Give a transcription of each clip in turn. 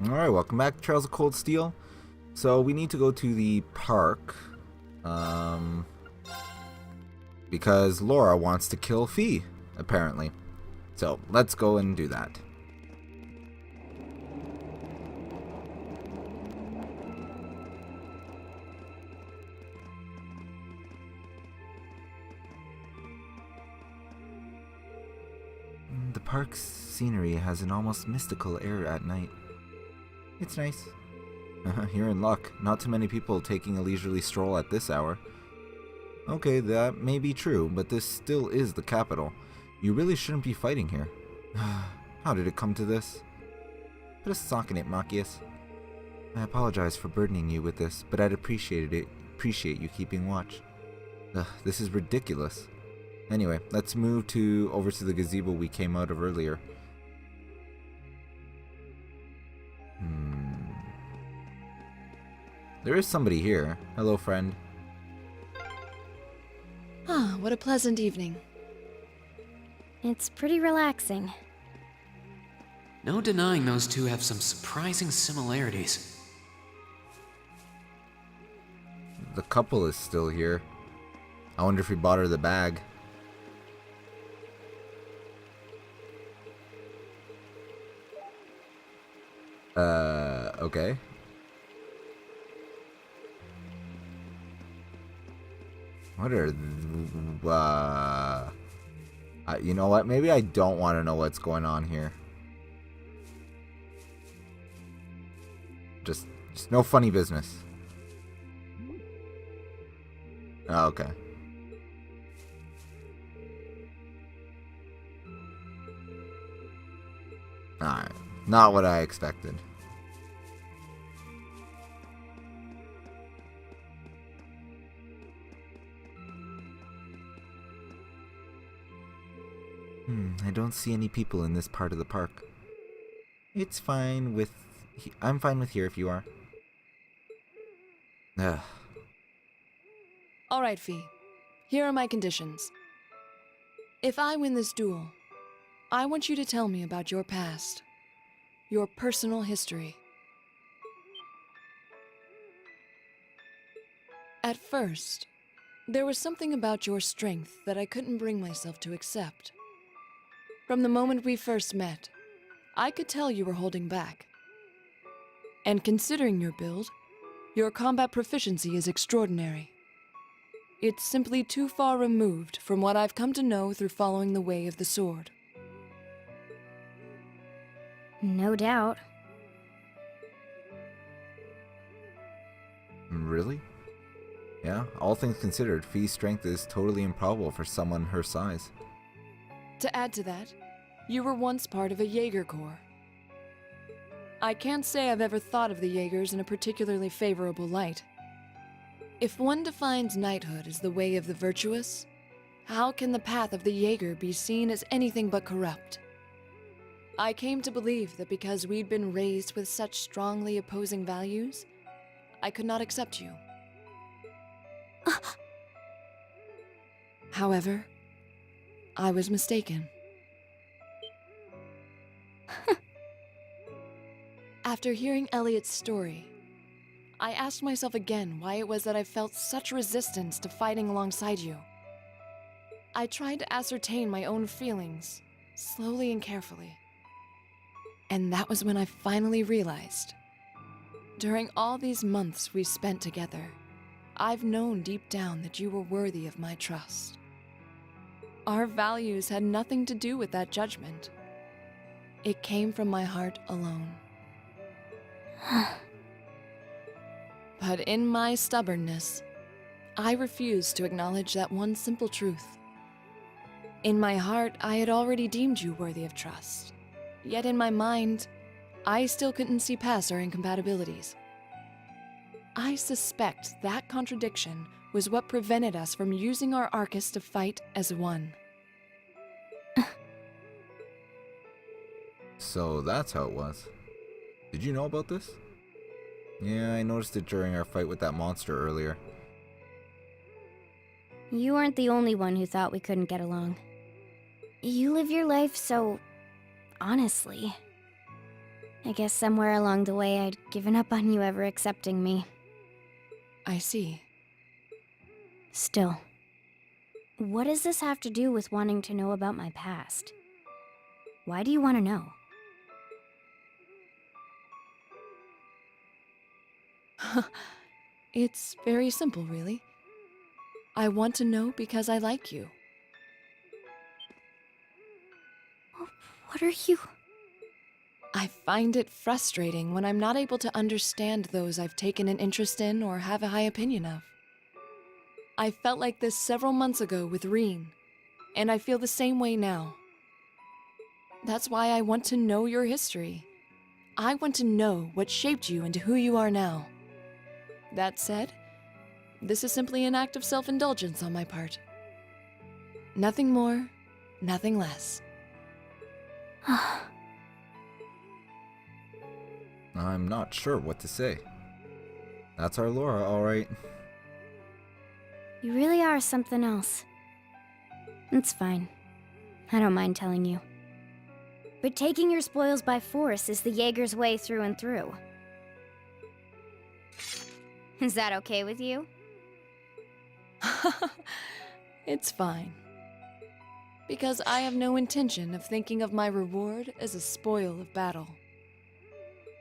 Alright, welcome back to Trails of Cold Steel. So we need to go to the park. Because Laura wants to kill Fee, apparently. So let's go and do that. The park's scenery has an almost mystical air at night. It's nice. You're in luck. Not too many people taking a leisurely stroll at this hour. Okay, that may be true, but this still is the capital. You really shouldn't be fighting here. How did it come to this? Put a sock in it, Machias. I apologize for burdening you with this, but I'd appreciate you keeping watch. This is ridiculous. Anyway, let's move over to the gazebo we came out of earlier. There is somebody here. Hello, friend. Ah, what a pleasant evening. It's pretty relaxing. No denying those two have some surprising similarities. The couple is still here. I wonder if he bought her the bag. Okay. What are... you know what? Maybe I don't want to know what's going on here. Just no funny business. Oh, okay. Alright. Not what I expected. I don't see any people in this part of the park. It's fine with... I'm fine with here if you are. Ugh. All right, Fee. Here are my conditions. If I win this duel, I want you to tell me about your past. Your personal history. At first, there was something about your strength that I couldn't bring myself to accept. From the moment we first met, I could tell you were holding back. And considering your build, your combat proficiency is extraordinary. It's simply too far removed from what I've come to know through following the way of the sword. No doubt. Really? Yeah, all things considered, Fee's strength is totally improbable for someone her size. To add to that, you were once part of a Jaeger Corps. I can't say I've ever thought of the Jaegers in a particularly favorable light. If one defines knighthood as the way of the virtuous, how can the path of the Jaeger be seen as anything but corrupt? I came to believe that because we'd been raised with such strongly opposing values, I could not accept you. However, I was mistaken. After hearing Elliot's story, I asked myself again why it was that I felt such resistance to fighting alongside you. I tried to ascertain my own feelings, slowly and carefully. And that was when I finally realized. During all these months we spent together, I've known deep down that you were worthy of my trust. Our values had nothing to do with that judgment. It came from my heart alone. But in my stubbornness, I refused to acknowledge that one simple truth. In my heart, I had already deemed you worthy of trust. Yet in my mind, I still couldn't see past our incompatibilities. I suspect that contradiction was what prevented us from using our Arcus to fight as one. So that's how it was. Did you know about this? Yeah, I noticed it during our fight with that monster earlier. You aren't the only one who thought we couldn't get along. You live your life so honestly. I guess somewhere along the way I'd given up on you ever accepting me. I see. Still, what does this have to do with wanting to know about my past? Why do you want to know? It's very simple, really. I want to know because I like you. What are you... I find it frustrating when I'm not able to understand those I've taken an interest in or have a high opinion of. I felt like this several months ago with Reen, and I feel the same way now. That's why I want to know your history. I want to know what shaped you into who you are now. That said, this is simply an act of self-indulgence on my part. Nothing more, nothing less. I'm not sure what to say. That's our Laura, alright. You really are something else. It's fine. I don't mind telling you. But taking your spoils by force is the Jaeger's way through and through. Is that okay with you? It's fine. Because I have no intention of thinking of my reward as a spoil of battle.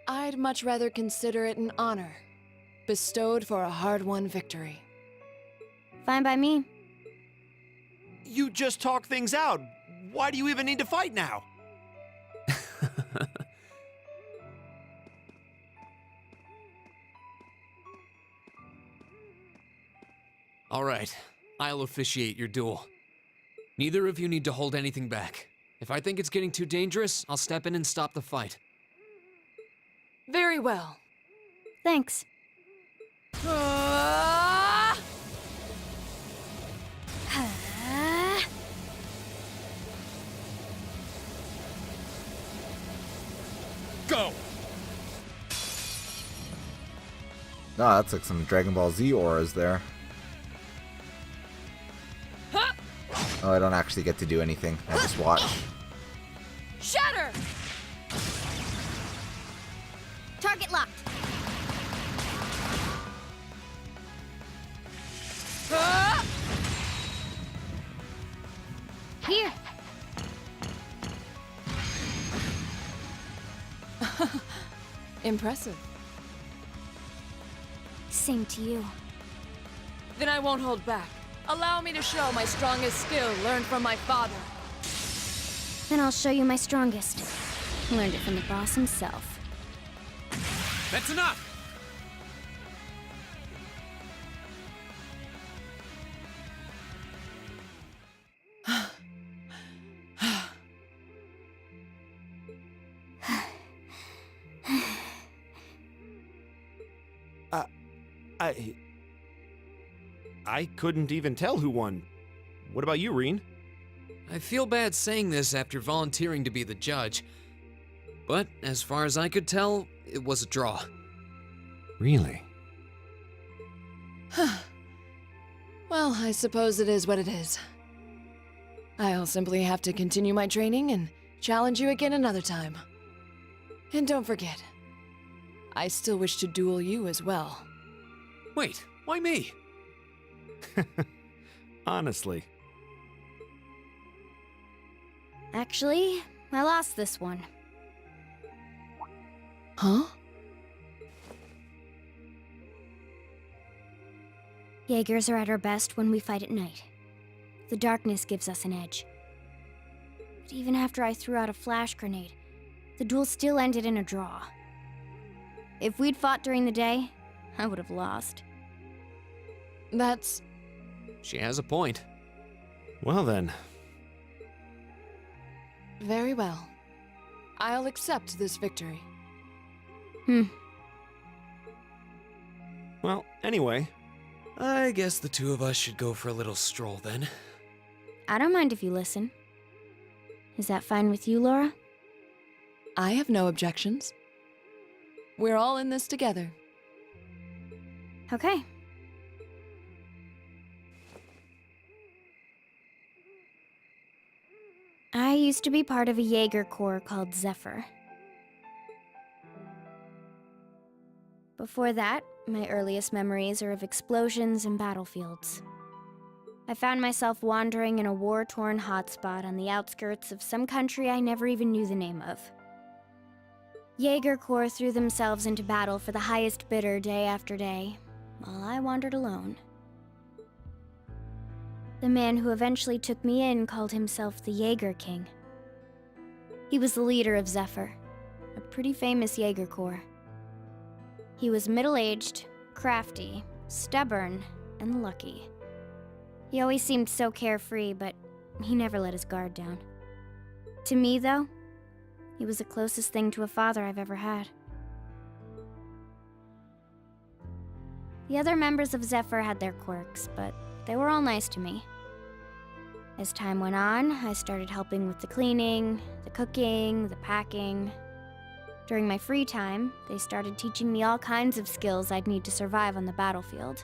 I'd much rather consider it an honor, bestowed for a hard-won victory. Fine by me. You just talk things out. Why do you even need to fight now? All right, I'll officiate your duel. Neither of you need to hold anything back. If I think it's getting too dangerous, I'll step in and stop the fight. Very well. Thanks. Go! Ah, that's like some Dragon Ball Z auras there. Oh, I don't actually get to do anything. I just watch. Shatter! Target locked. Here. Impressive. Same to you. Then I won't hold back. Allow me to show my strongest skill learned from my father. Then I'll show you my strongest. Learned it from the boss himself. That's enough! I couldn't even tell who won. What about you, Reen? I feel bad saying this after volunteering to be the judge, but as far as I could tell, it was a draw. Really? Well, I suppose it is what it is. I'll simply have to continue my training and challenge you again another time. And don't forget, I still wish to duel you as well. Wait, why me? Honestly. Actually, I lost this one. Huh? Jaegers are at our best when we fight at night. The darkness gives us an edge. But even after I threw out a flash grenade, the duel still ended in a draw. If we'd fought during the day, I would have lost. That's... She has a point. Well then. very well. I'll accept this victory. Well, anyway. I guess the two of us should go for a little stroll then. I don't mind if you listen. Is that fine with you, Laura? I have no objections. We're all in this together. Okay. I used to be part of a Jaeger Corps called Zephyr. Before that, my earliest memories are of explosions and battlefields. I found myself wandering in a war-torn hotspot on the outskirts of some country I never even knew the name of. Jaeger Corps threw themselves into battle for the highest bidder day after day, while I wandered alone. The man who eventually took me in called himself the Jaeger King. He was the leader of Zephyr, a pretty famous Jaeger Corps. He was middle-aged, crafty, stubborn, and lucky. He always seemed so carefree, but he never let his guard down. To me, though, he was the closest thing to a father I've ever had. The other members of Zephyr had their quirks, but they were all nice to me. As time went on, I started helping with the cleaning, the cooking, the packing. During my free time, they started teaching me all kinds of skills I'd need to survive on the battlefield.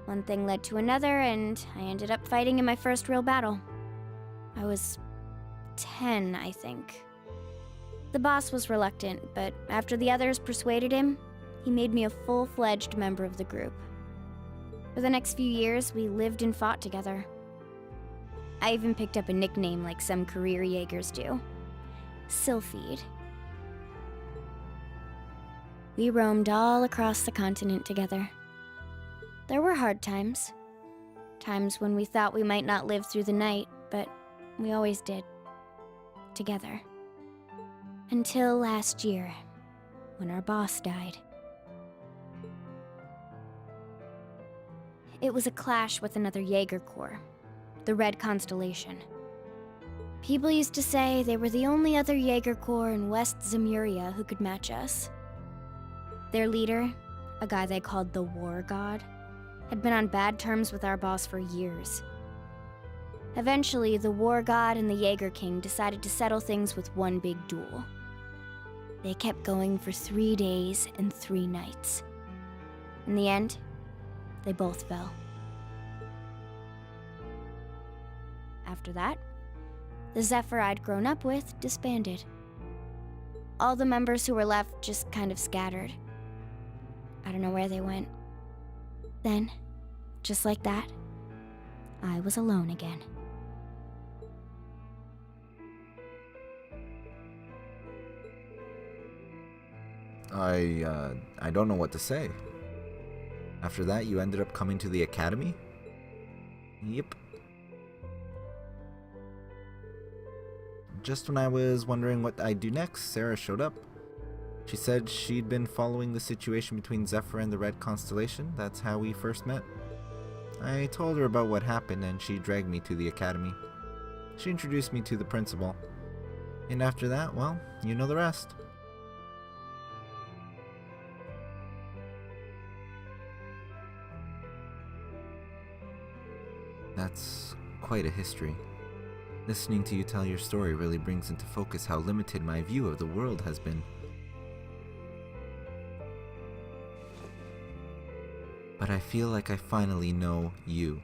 One thing led to another, and I ended up fighting in my first real battle. I was 10, I think. The boss was reluctant, but after the others persuaded him, he made me a full-fledged member of the group. For the next few years, we lived and fought together. I even picked up a nickname like some career Jaegers do. Sylphide. We roamed all across the continent together. There were hard times. Times when we thought we might not live through the night, but we always did. Together. Until last year, when our boss died. It was a clash with another Jaeger Corps, the Red Constellation. People used to say they were the only other Jaeger Corps in West Zemuria who could match us. Their leader, a guy they called the War God, had been on bad terms with our boss for years. Eventually, the War God and the Jaeger King decided to settle things with one big duel. They kept going for 3 days and 3 nights. In the end, they both fell. After that, the Zephyr I'd grown up with disbanded. All the members who were left just kind of scattered. I don't know where they went. Then, just like that, I was alone again. I don't know what to say. After that, you ended up coming to the academy? Yep. Just when I was wondering what I'd do next, Sarah showed up. She said she'd been following the situation between Zephyr and the Red Constellation. That's how we first met. I told her about what happened and she dragged me to the academy. She introduced me to the principal. And after that, well, you know the rest. That's quite a history. Listening to you tell your story really brings into focus how limited my view of the world has been. But I feel like I finally know you.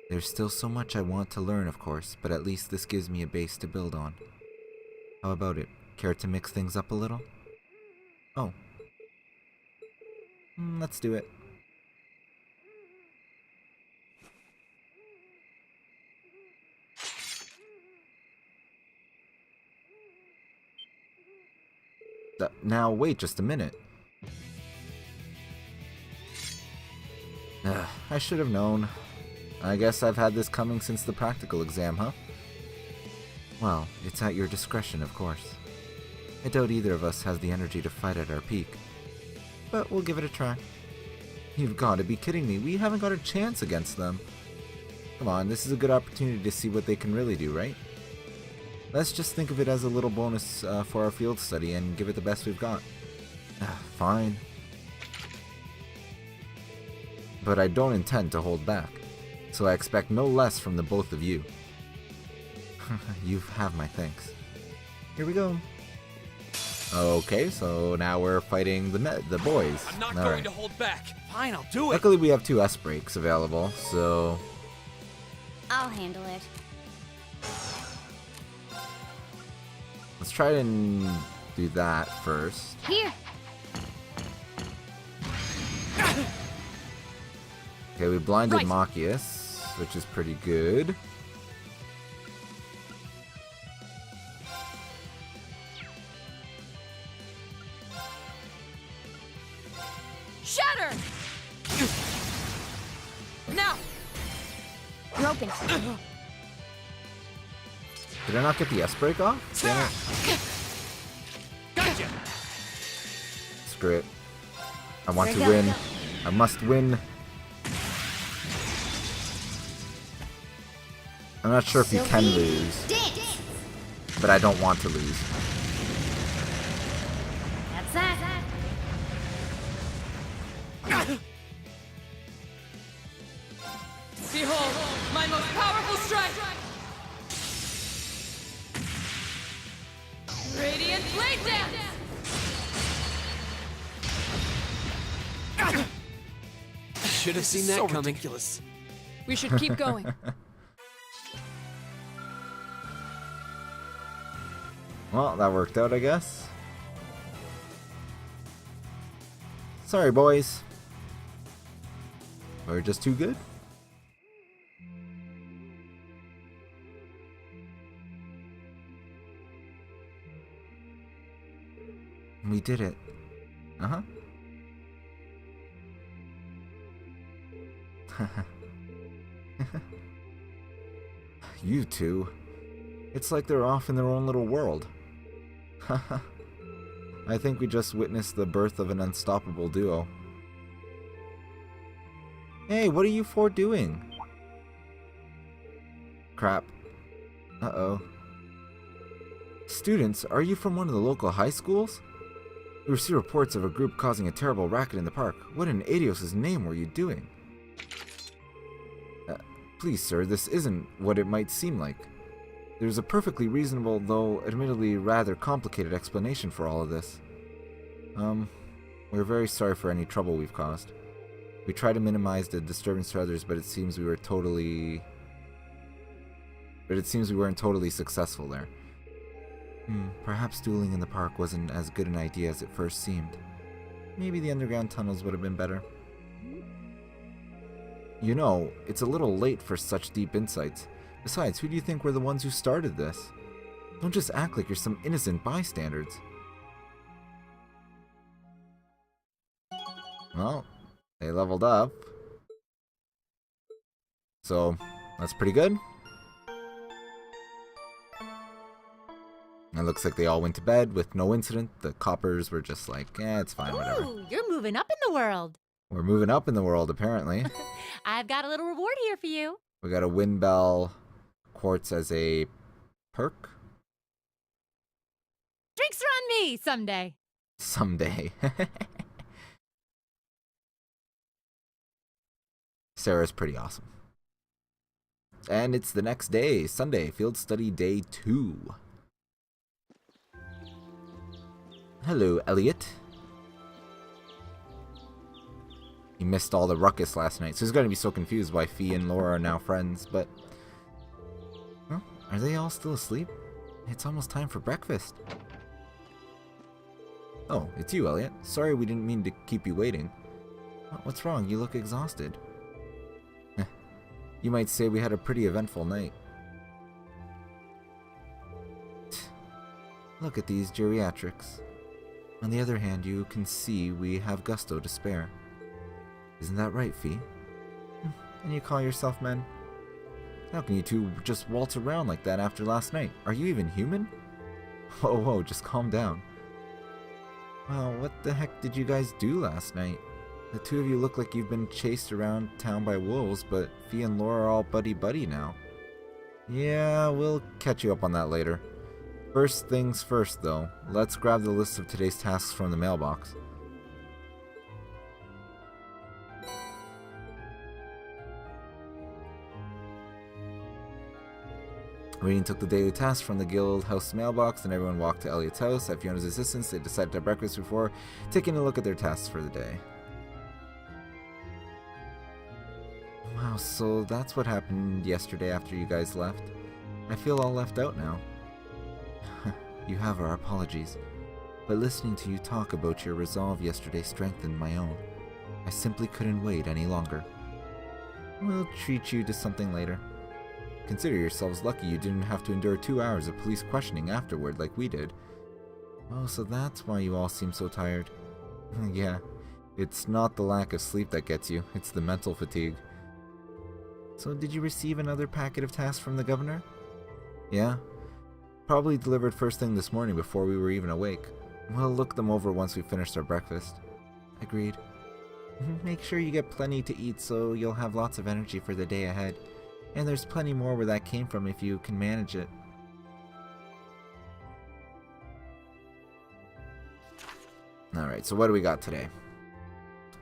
There's still so much I want to learn, of course, but at least this gives me a base to build on. How about it? Care to mix things up a little? Oh. Let's do it. Now, wait just a minute. I should have known. I guess I've had this coming since the practical exam, huh? Well, it's at your discretion, of course. I doubt either of us has the energy to fight at our peak. But we'll give it a try. You've got to be kidding me. We haven't got a chance against them. Come on, this is a good opportunity to see what they can really do, right? Let's just think of it as a little bonus for our field study and give it the best we've got. Fine. But I don't intend to hold back, so I expect no less from the both of you. You have my thanks. Here we go. Okay, so now we're fighting the boys. I'm not All going right. to hold back. Fine, I'll do it. Luckily we have 2 S breaks available, so I'll handle it. let's try and do that first. Here! Okay, we blinded Right. Machias, which is pretty good. Shatter! Now! You're open. Did I not get the S-break off? Damn it. Gotcha! Screw it. I want to There you win. go. I must win. I'm not sure if you can lose, Dance! but I don't want to lose. That's that. Behold, my most powerful strike! Radiant Blade Dance! Should have seen that So coming. ridiculous. We should keep going. Well, that worked out, I guess. Sorry, boys. We're just too good. We did it. Uh-huh. You two. It's like they're off in their own little world. I think we just witnessed the birth of an unstoppable duo. Hey, what are you four doing? Crap. Uh-oh. Students, are you from one of the local high schools? We received reports of a group causing a terrible racket in the park. What in Adios' name were you doing? Please, sir, this isn't what it might seem like. There's a perfectly reasonable, though admittedly rather complicated explanation for all of this. We're very sorry for any trouble we've caused. We try to minimize the disturbance to others, but it seems we weren't totally successful there. Perhaps dueling in the park wasn't as good an idea as it first seemed. Maybe the underground tunnels would have been better. You know, it's a little late for such deep insights. Besides, who do you think were the ones who started this? Don't just act like you're some innocent bystanders. Well, they leveled up. So, that's pretty good. It looks like they all went to bed with no incident. The coppers were just like, it's fine, whatever. Ooh, you're moving up in the world. We're moving up in the world, apparently. I've got a little reward here for you. We got a Wind Bell Quartz as a perk. Drinks are on me someday. Someday. Sarah's pretty awesome. And it's the next day, Sunday, Field Study Day 2. Hello, Elliot. He missed all the ruckus last night, so he's gonna be so confused why Fee and Laura are now friends, but... Well, are they all still asleep? It's almost time for breakfast. Oh, it's you, Elliot. Sorry we didn't mean to keep you waiting. What's wrong? You look exhausted. You might say we had a pretty eventful night. Look at these geriatrics. On the other hand, you can see we have gusto to spare. Isn't that right, Fee? And you call yourself men? How can you two just waltz around like that after last night? Are you even human? Whoa, just calm down. Wow, what the heck did you guys do last night? The two of you look like you've been chased around town by wolves, but Fee and Laura are all buddy-buddy now. Yeah, we'll catch you up on that later. First things first, though. Let's grab the list of today's tasks from the mailbox. Reading took the daily task from the guild house mailbox, and everyone walked to Elliot's house. At Fiona's assistance, they decided to have breakfast before taking a look at their tasks for the day. Wow, so that's what happened yesterday after you guys left. I feel all left out now. You have our apologies. but listening to you talk about your resolve yesterday strengthened my own. I simply couldn't wait any longer. We'll treat you to something later. Consider yourselves lucky you didn't have to endure 2 hours of police questioning afterward like we did. Oh, so that's why you all seem so tired. Yeah, it's not the lack of sleep that gets you, it's the mental fatigue. So did you receive another packet of tasks from the governor? Yeah. Probably delivered first thing this morning before we were even awake. We'll look them over once we finished our breakfast. Agreed. Make sure you get plenty to eat so you'll have lots of energy for the day ahead. And there's plenty more where that came from if you can manage it. Alright, so what do we got today?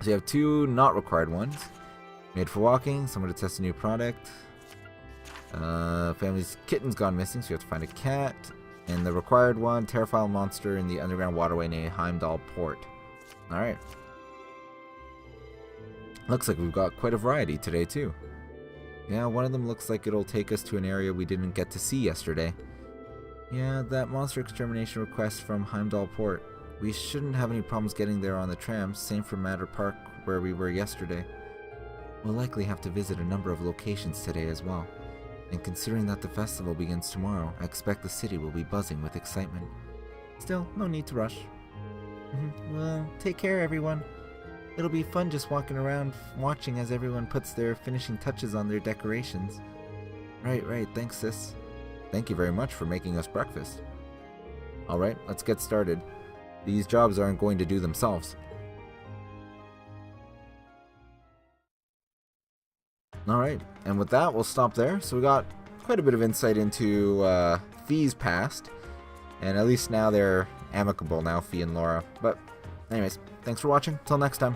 So you have 2 not required ones. Made for walking, someone to test a new product. Family's kitten's gone missing, so you have to find a cat. And the required one, Terraphile monster in the underground waterway near Heimdall Port. Alright. Looks like we've got quite a variety today too. Yeah, one of them looks like it'll take us to an area we didn't get to see yesterday. Yeah, that monster extermination request from Heimdall Port. We shouldn't have any problems getting there on the tram, same for Matter Park where we were yesterday. We'll likely have to visit a number of locations today as well. And considering that the festival begins tomorrow, I expect the city will be buzzing with excitement. Still, no need to rush. Well, take care everyone. It'll be fun just walking around watching as everyone puts their finishing touches on their decorations. Right, thanks sis. Thank you very much for making us breakfast. Alright, let's get started. These jobs aren't going to do themselves. Alright, and with that we'll stop there. So we got quite a bit of insight into Fee's past. And at least now they're amicable now, Fee and Laura. But anyways, thanks for watching. Till next time.